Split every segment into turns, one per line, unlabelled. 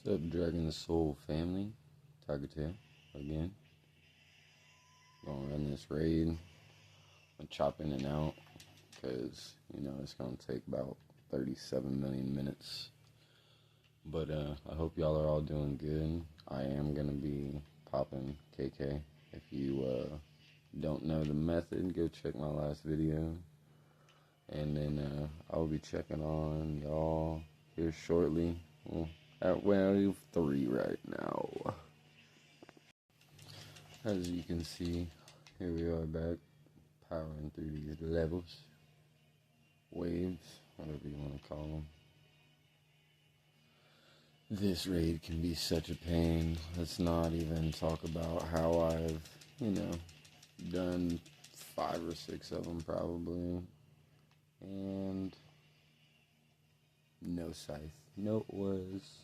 What's up, Dragon Soul family? Tiger Tail again. Gonna run this raid. I'm chop in and out because it's gonna take about 37 million minutes. But I hope y'all are all doing good. I am gonna be popping KK. If you don't know the method, go check my last video. And then I'll be checking on y'all here shortly. Well, at wave 3 right now. As you can see, here we are back, powering through these levels, waves, whatever you want to call them. This raid can be such a pain. Let's not even talk about how I've, done 5 or 6 of them probably, and no scythe, no ores.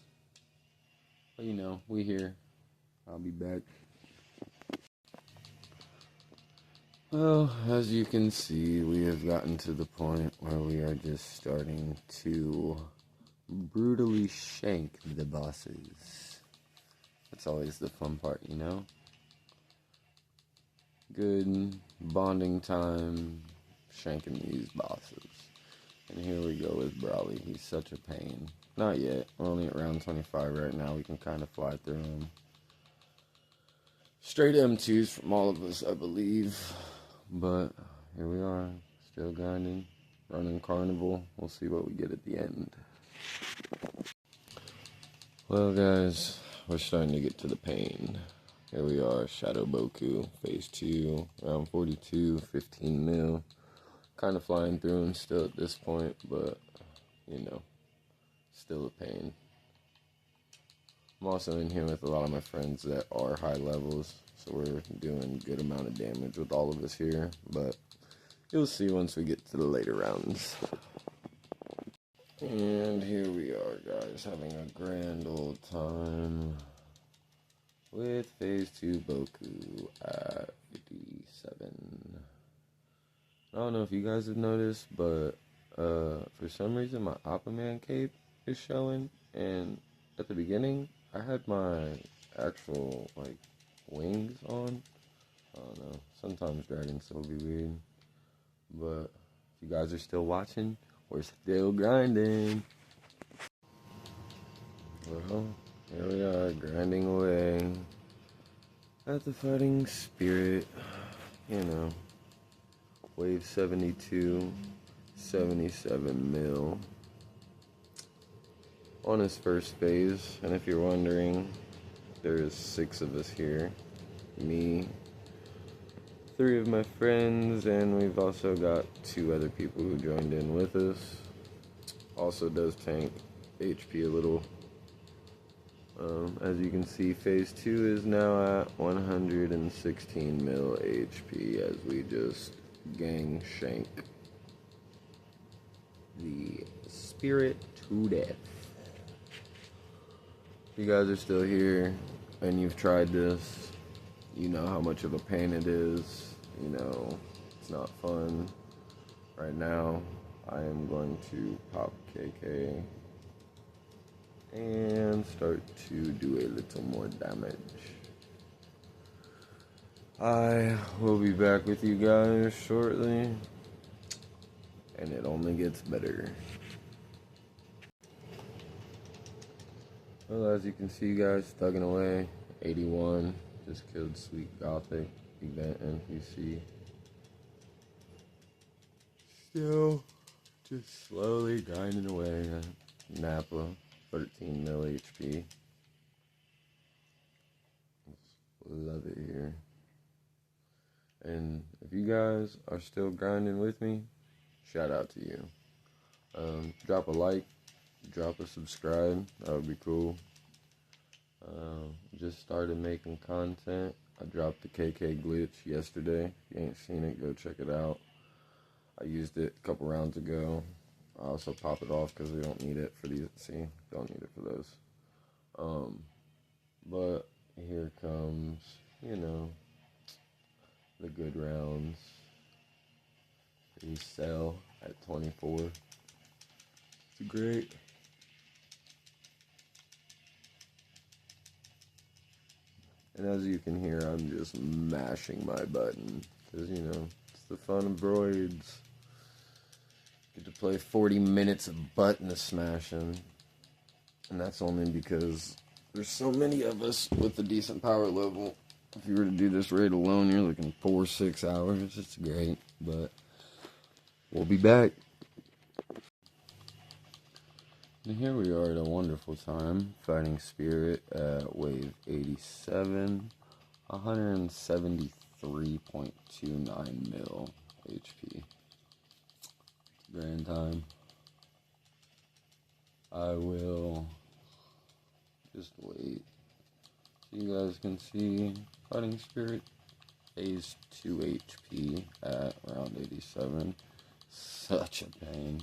But we here. I'll be back. Well, as you can see, we have gotten to the point where we are just starting to brutally shank the bosses. That's always the fun part, Good bonding time, shanking these bosses. And here we go with Brawley. He's such a pain. Not yet. We're only at round 25 right now. We can kind of fly through him. Straight M2s from all of us, I believe. But here we are. Still grinding. Running Carnival. We'll see what we get at the end. Well, guys, we're starting to get to the pain. Here we are. Shadow Boku. Phase 2. Round 42. 15 mil. Kind of flying through him still at this point, but, still a pain. I'm also in here with a lot of my friends that are high levels, so we're doing a good amount of damage with all of us here, but you'll see once we get to the later rounds. And here we are, guys, having a grand old time with Phase 2 Boku at 57. I don't know if you guys have noticed, but for some reason my Aquaman cape is showing, and at the beginning I had my actual wings on. I don't know, sometimes dragons will be weird, but if you guys are still watching, we're still grinding. Well, here we are, grinding away at the fighting spirit, wave 72, 77 mil on his first phase. And if you're wondering, there's 6 of us here. Me, 3 of my friends, and we've also got 2 other people who joined in with us. Also does tank HP a little. As you can see, phase 2 is now at 116 mil HP as we just gang shank the spirit to death. If you guys are still here and you've tried this, you know how much of a pain it is. It's not fun. Right now, I am going to pop KK and start to do a little more damage. I will be back with you guys shortly, and it only gets better. Well, as you can see, guys, thugging away. 81, just killed Sweet Gothic, event NPC. Still, just slowly grinding away. Nappa, 13 mil HP. Love it here. And if you guys are still grinding with me, shout out to you. Drop a like, drop a subscribe, that would be cool. Just started making content. I dropped the KK glitch yesterday. If you ain't seen it, go check it out. I used it a couple rounds ago. I also pop it off because we don't need it for these. See, don't need it for those. But here comes, the good rounds. We sell at 24. It's great. And as you can hear, I'm just mashing my button. Because, you know, it's the fun of droids. Get to play 40 minutes of button smashing. And that's only because there's so many of us with a decent power level. If you were to do this raid alone, you're looking 4-6 hours. It's great, but we'll be back. And here we are at a wonderful time, fighting Spirit at wave 87, 173.29 mil HP. Grand time. I will just wait so you guys can see Fighting Spirit phase 2 HP at around 87. Such a pain.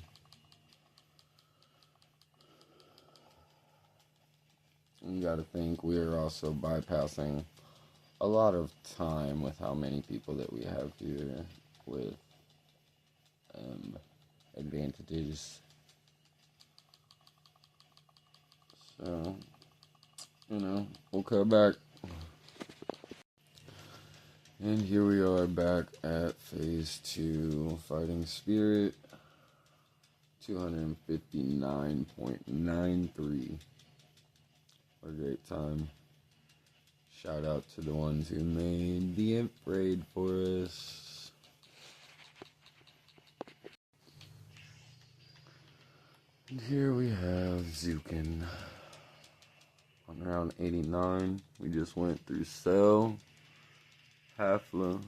You gotta think we are also bypassing a lot of time with how many people that we have here with advantages. So, you know, we'll cut back. And here we are back at phase 2, Fighting Spirit, 259.93. What a great time. Shout out to the ones who made the imp raid for us. And here we have Zukin on round 89. We just went through Cell, Hafla.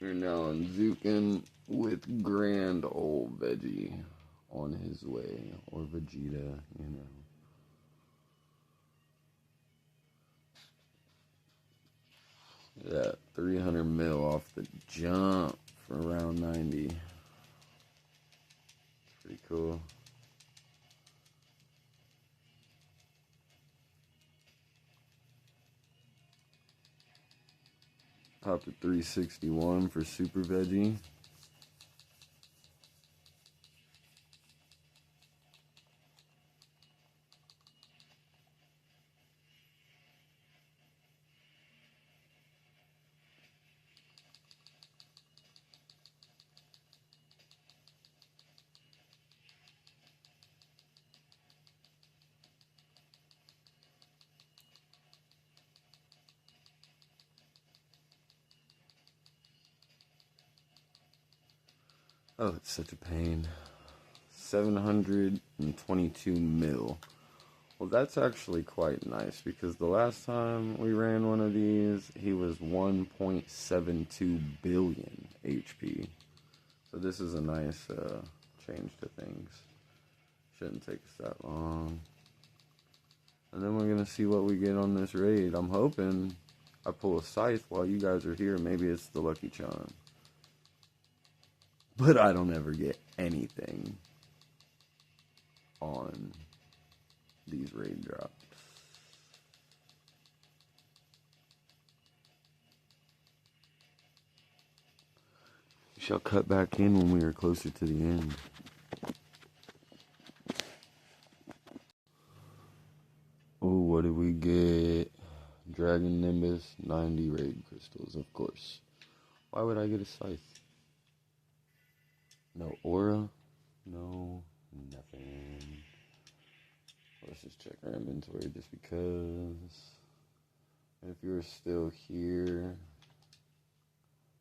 We're now on Zukin with grand old Veggie on his way, or Vegeta, you know. Yeah, 300 mil off the jump for round 90. Pretty cool. Topped at 361 for Super Veggie. Oh, it's such a pain. 722 mil. Well, that's actually quite nice because the last time we ran one of these, he was 1.72 billion HP. So this is a nice change to things. Shouldn't take us that long. And then we're going to see what we get on this raid. I'm hoping I pull a scythe while you guys are here. Maybe it's the Lucky Charm. But I don't ever get anything on these raid drops. We shall cut back in when we are closer to the end. Oh, what did we get? Dragon Nimbus, 90 raid crystals, of course. Why would I get a scythe? No aura? No, nothing. Let's just check our inventory just because. And if you're still here,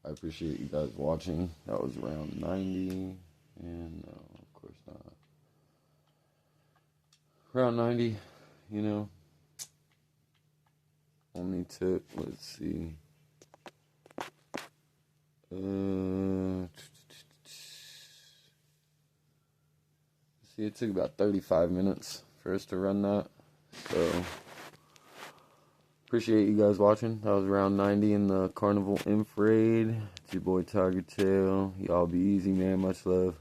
I appreciate you guys watching. That was round 90. And no, of course not. Round 90, you know. Only took, let's see. See, it took about 35 minutes for us to run that. So, appreciate you guys watching. That was round 90 in the Carnival Inf raid. It's your boy Tiger Tail. Y'all be easy, man. Much love.